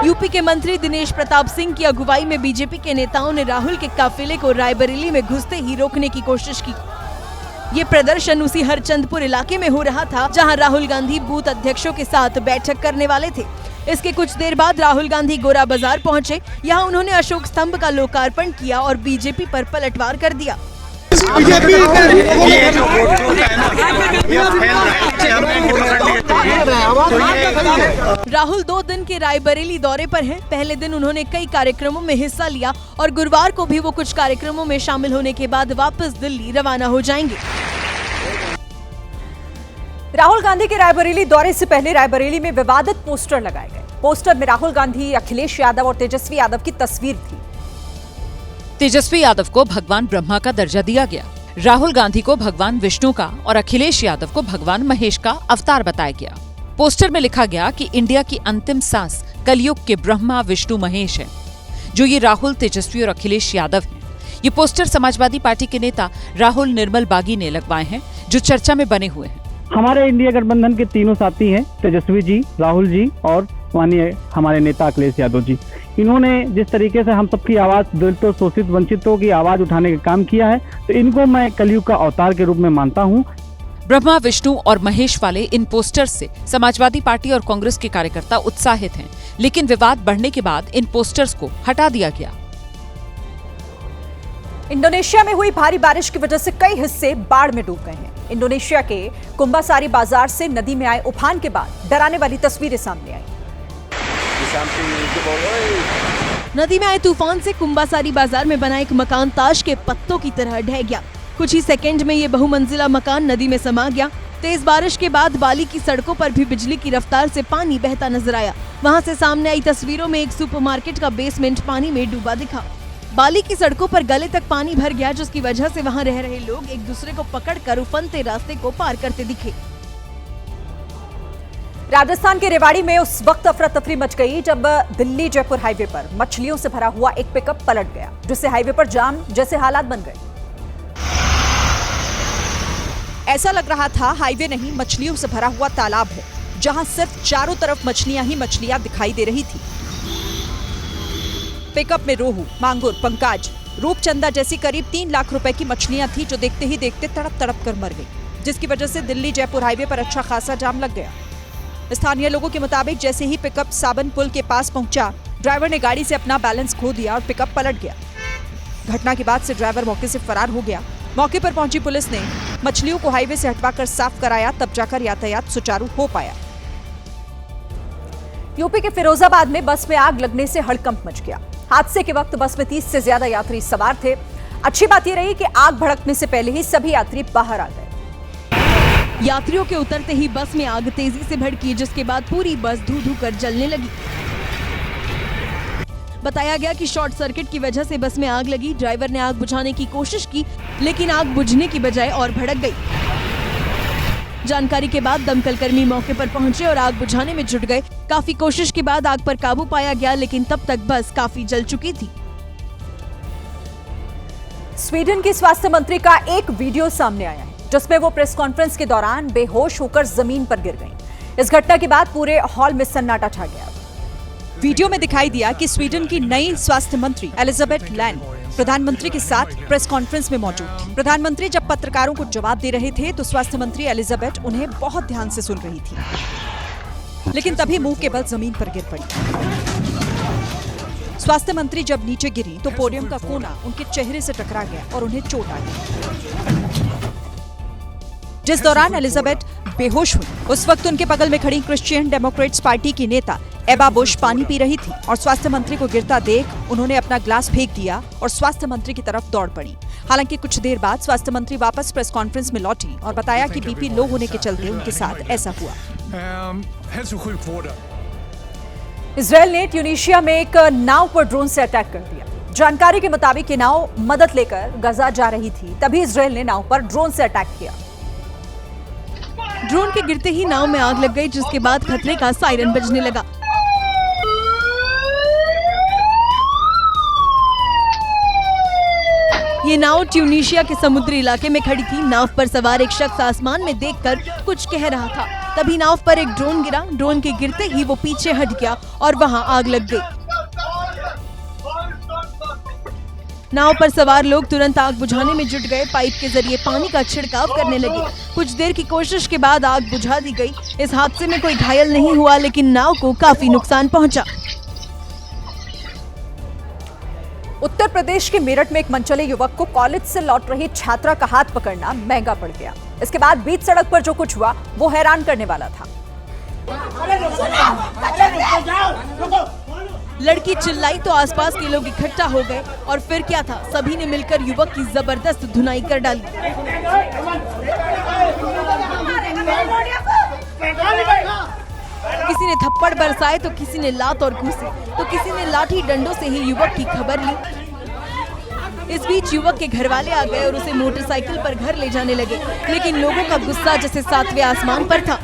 यूपी के मंत्री दिनेश प्रताप सिंह की अगुवाई में बीजेपी के नेताओं ने राहुल के काफिले को रायबरेली में घुसते ही रोकने की कोशिश की। ये प्रदर्शन उसी हरचंदपुर इलाके में हो रहा था जहां राहुल गांधी बूथ अध्यक्षों के साथ बैठक करने वाले थे। इसके कुछ देर बाद राहुल गांधी गोरा बाजार पहुंचे। यहां उन्होंने अशोक स्तंभ का लोकार्पण किया और बीजेपी पर पलटवार कर दिया। राहुल 2 दिन के रायबरेली दौरे पर हैं। पहले दिन उन्होंने कई कार्यक्रमों में हिस्सा लिया और गुरुवार को भी वो कुछ कार्यक्रमों में शामिल होने के बाद वापस दिल्ली रवाना हो जाएंगे। राहुल गांधी के रायबरेली दौरे से पहले रायबरेली में विवादित पोस्टर लगाए गए। पोस्टर में राहुल गांधी, अखिलेश यादव और तेजस्वी यादव की तस्वीर थी। तेजस्वी यादव को भगवान ब्रह्मा का दर्जा दिया गया, राहुल गांधी को भगवान विष्णु का और अखिलेश यादव को भगवान महेश का अवतार बताया गया। पोस्टर में लिखा गया कि इंडिया की अंतिम सांस कलयुग के ब्रह्मा विष्णु महेश है, जो ये राहुल, तेजस्वी और अखिलेश यादव हैं। ये पोस्टर समाजवादी पार्टी के नेता राहुल निर्मल बागी ने लगवाए हैं, जो चर्चा में बने हुए हैं। हमारे इंडिया गठबंधन के तीनों साथी हैं, तेजस्वी जी, राहुल जी और माननीय हमारे नेता अखिलेश यादव जी। इन्होंने जिस तरीके से हम सबकी आवाज, दलितों, शोषित, वंचितों की आवाज उठाने का काम किया है, तो इनको मैं कलयुग का अवतार के रूप में मानता हूँ। ब्रह्मा, विष्णु और महेश वाले इन पोस्टर्स से समाजवादी पार्टी और कांग्रेस के कार्यकर्ता उत्साहित हैं, लेकिन विवाद बढ़ने के बाद इन पोस्टर्स को हटा दिया गया। इंडोनेशिया में हुई भारी बारिश की वजह से कई हिस्से बाढ़ में डूब गए हैं। इंडोनेशिया के कुंबासारी बाजार से नदी में आए उफान के बाद डराने वाली तस्वीरें सामने आई। नदी में आए तूफान से कुंबासारी बाजार में बना एक मकान ताश के पत्तों की तरह ढह गया। कुछ ही सेकंड में ये बहुमंजिला मकान नदी में समा गया। तेज बारिश के बाद बाली की सड़कों पर भी बिजली की रफ्तार से पानी बहता नजर आया। वहां से सामने आई तस्वीरों में एक सुपरमार्केट का बेसमेंट पानी में डूबा दिखा। बाली की सड़कों पर गले तक पानी भर गया, जिसकी वजह से वहां रह रहे लोग एक दूसरे को पकड़कर उफनते रास्ते को पार करते दिखे। राजस्थान के रेवाड़ी में उस वक्त अफरा तफरी मच गई जब दिल्ली जयपुर हाईवे पर मछलियों से भरा हुआ एक पिकअप पलट गया, जिससे हाईवे पर जाम जैसे हालात बन गए। ऐसा लग रहा था हाईवे नहीं, मछलियों से भरा हुआ तालाब है, जहां सिर्फ चारों तरफ मछलियां ही मछलियां दिखाई दे रही थी। पिकअप में रोहू, मांगुर, पंकाज, रूपचंदा जैसी करीब 3 लाख रुपए की मछलियां थी, जो देखते ही देखते तड़प तड़प कर मर गई, जिसकी वजह से दिल्ली जयपुर हाईवे पर अच्छा खासा जाम लग गया। स्थानीय लोगों के मुताबिक जैसे ही पिकअप साबन पुल के पास पहुंचा, ड्राइवर ने गाड़ी से अपना बैलेंस खो दिया और पिकअप पलट गया। घटना के बाद से ड्राइवर मौके से फरार हो गया। मौके पर पहुंची पुलिस ने मछलियों को हाईवे से हटवाकर साफ कराया, तब जाकर यातायात सुचारू हो पाया। यूपी के फिरोजाबाद में बस में आग लगने से हड़कंप मच गया। हादसे के वक्त बस में 30 से ज्यादा यात्री सवार थे। अच्छी बात यह रही कि आग भड़कने से पहले ही सभी यात्री बाहर आ गए। यात्रियों के उतरते ही बस में आग तेजी से भड़की, जिसके बाद पूरी बस धू धू कर जलने लगी। बताया गया कि शॉर्ट सर्किट की वजह से बस में आग लगी। ड्राइवर ने आग बुझाने की कोशिश की, लेकिन आग बुझने की बजाय और भड़क गई। जानकारी के बाद दमकल कर्मी मौके पर पहुंचे और आग बुझाने में जुट गए। काफी कोशिश के बाद आग पर काबू पाया गया, लेकिन तब तक बस काफी जल चुकी थी। स्वीडन के स्वास्थ्य मंत्री का एक वीडियो सामने आया है, जिसमें वो प्रेस कॉन्फ्रेंस के दौरान बेहोश होकर जमीन पर गिर गईं। इस घटना के बाद पूरे हॉल में सन्नाटा छा गया। वीडियो में दिखाई दिया कि स्वीडन की नई स्वास्थ्य मंत्री एलिजाबेथ लैंड प्रधानमंत्री के साथ प्रेस कॉन्फ्रेंस में मौजूद थी। प्रधानमंत्री जब पत्रकारों को जवाब दे रहे थे, तो स्वास्थ्य मंत्री एलिजाबेथ उन्हें बहुत ध्यान से सुन रही थी, लेकिन तभी मुंह के बल जमीन पर गिर पड़ी। स्वास्थ्य मंत्री जब नीचे गिरी तो पोडियम का कोना उनके चेहरे से टकरा गया और उन्हें चोट आ गई। जिस दौरान एलिजाबेथ बेहोश हुई। उस वक्त उनके बगल में खड़ी क्रिश्चियन डेमोक्रेट्स पार्टी की नेता एबा बुश पानी पी रही थी और स्वास्थ्य मंत्री को गिरता देख उन्होंने अपना ग्लास फेंक दिया और स्वास्थ्य मंत्री की तरफ दौड़ पड़ी। हालांकि कुछ देर बाद स्वास्थ्य मंत्री वापस प्रेस कॉन्फ्रेंस में लौटी और बताया कि बीपी लो होने के चलते उनके साथ ऐसा हुआ। इजरायल ने ट्यूनीशिया में एक नाव पर ड्रोन से अटैक कर दिया। जानकारी के मुताबिक ये नाव मदद लेकर गजा जा रही थी, तभी इजरायल ने नाव पर ड्रोन से अटैक किया। ड्रोन के गिरते ही नाव में आग लग गई, जिसके बाद खतरे का सायरन बजने लगा। ये नाव ट्यूनीशिया के समुद्री इलाके में खड़ी थी। नाव पर सवार एक शख्स आसमान में देखकर कुछ कह रहा था, तभी नाव पर एक ड्रोन गिरा। ड्रोन के गिरते ही वो पीछे हट गया और वहां आग लग गई। नाव पर सवार लोग तुरंत आग बुझाने में जुट गए। पाइप के जरिए पानी का छिड़काव करने लगे। कुछ देर की कोशिश के बाद आग बुझा दी गई। इस हादसे में कोई घायल नहीं हुआ, लेकिन नाव को काफी नुकसान पहुंचा। उत्तर प्रदेश के मेरठ में एक मनचले युवक को कॉलेज से लौट रही छात्रा का हाथ पकड़ना महंगा पड़ गया। इसके बाद बीच सड़क पर जो कुछ हुआ वो हैरान करने वाला था। लड़की चिल्लाई तो आसपास के लोग इकट्ठा हो गए और फिर क्या था, सभी ने मिलकर युवक की जबरदस्त धुनाई कर डाली। किसी ने थप्पड़ बरसाए तो किसी ने लात और घूसे तो किसी ने लाठी डंडों से ही युवक की खबर ली। इस बीच युवक के घर वाले आ गए और उसे मोटरसाइकिल पर घर ले जाने लगे, लेकिन लोगों का गुस्सा जैसे सातवें आसमान पर था।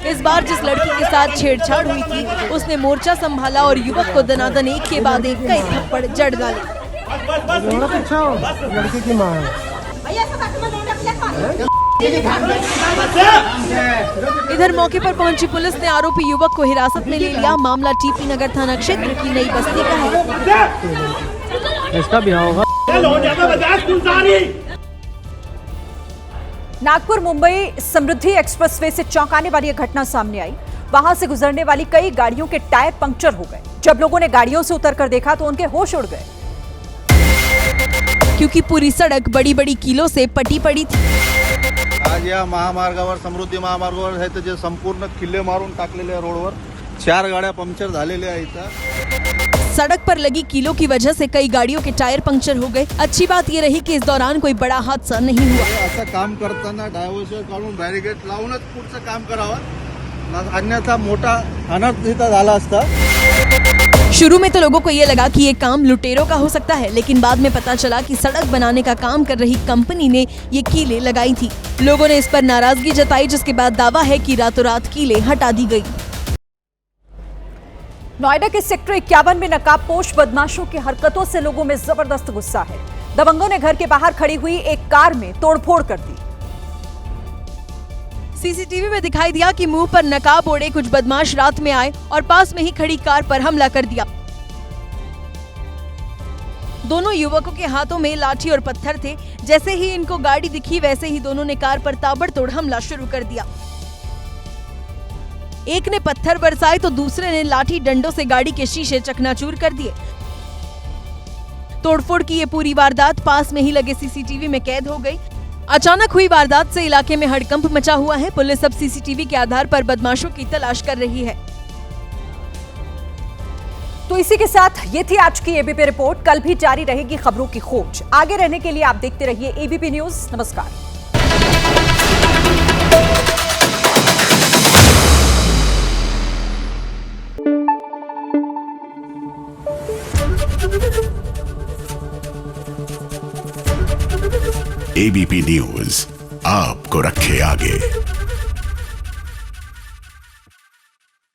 इस बार जिस लड़की के साथ छेड़छाड़ हुई थी उसने मोर्चा संभाला और युवक को दनादन एक के बाद एक कई थप्पड़ जड़ डाले। लड़की की मां इधर मौके पर पहुंची पुलिस ने आरोपी युवक को हिरासत में ले लिया। मामला टीपी नगर थाना क्षेत्र की नई बस्ती का है। इसका भी होगा। नागपुर मुंबई समृद्धि एक्सप्रेसवे से चौंकाने वाली एक घटना सामने आई। वहां से गुजरने वाली कई गाड़ियों के टायर पंक्चर हो गए। जब लोगों ने गाड़ियों से उतरकर देखा तो उनके होश उड़ गए, क्योंकि पूरी सड़क बड़ी बड़ी कीलों से पटी पड़ी थी। आज या महामार्गावर समृद्धी महामार्गावर आहे ते संपूर्ण किल्ले मारून टाकलेले रोडवर 4 गाड्या पंक्चर झालेल्या आहेत। सड़क पर लगी कीलों की वजह से कई गाड़ियों के टायर पंक्चर हो गए। अच्छी बात ये रही कि इस दौरान कोई बड़ा हादसा नहीं हुआ। असं काम करताना डायव्हर्शन काढून बॅरिकेड लावूनच पुढचं काम करावं, अन्यथा मोठा अनर्थ इथं झाला असता। शुरू में तो लोगों को ये लगा कि ये काम लुटेरों का हो सकता है, लेकिन बाद में पता चला कि सड़क बनाने का काम कर रही कंपनी ने ये कीलें लगाई थी। लोगों ने इस पर नाराजगी जताई, जिसके बाद दावा है कि रातों रात कीलें हटा दी गई। नोएडा के सेक्टर 51 में नकाबपोश बदमाशों की हरकतों से लोगों में जबरदस्त गुस्सा है। दबंगों ने घर के बाहर खड़ी हुई एक कार में तोड़फोड़ कर दी। सीसीटीवी में दिखाई दिया कि मुंह पर नकाब ओढ़े कुछ बदमाश रात में आए और पास में ही खड़ी कार पर हमला कर दिया। दोनों युवकों के हाथों में लाठी और पत्थर थे। जैसे ही इनको गाड़ी दिखी वैसे ही दोनों ने कार पर ताबड़तोड़ हमला शुरू कर दिया। एक ने पत्थर बरसाए तो दूसरे ने लाठी डंडों से गाड़ी के शीशे चकनाचूर कर दिए। तोड़फोड़ की ये पूरी वारदात पास में ही लगे सीसीटीवी में कैद हो गई। अचानक हुई वारदात से इलाके में हड़कंप मचा हुआ है। पुलिस अब सीसीटीवी के आधार पर बदमाशों की तलाश कर रही है। तो इसी के साथ ये थी आज की एबीपी रिपोर्ट। कल भी जारी रहेगी खबरों की खोज। आगे रहने के लिए आप देखते रहिए एबीपी न्यूज। नमस्कार। एबीपी न्यूज आपको रखे आगे।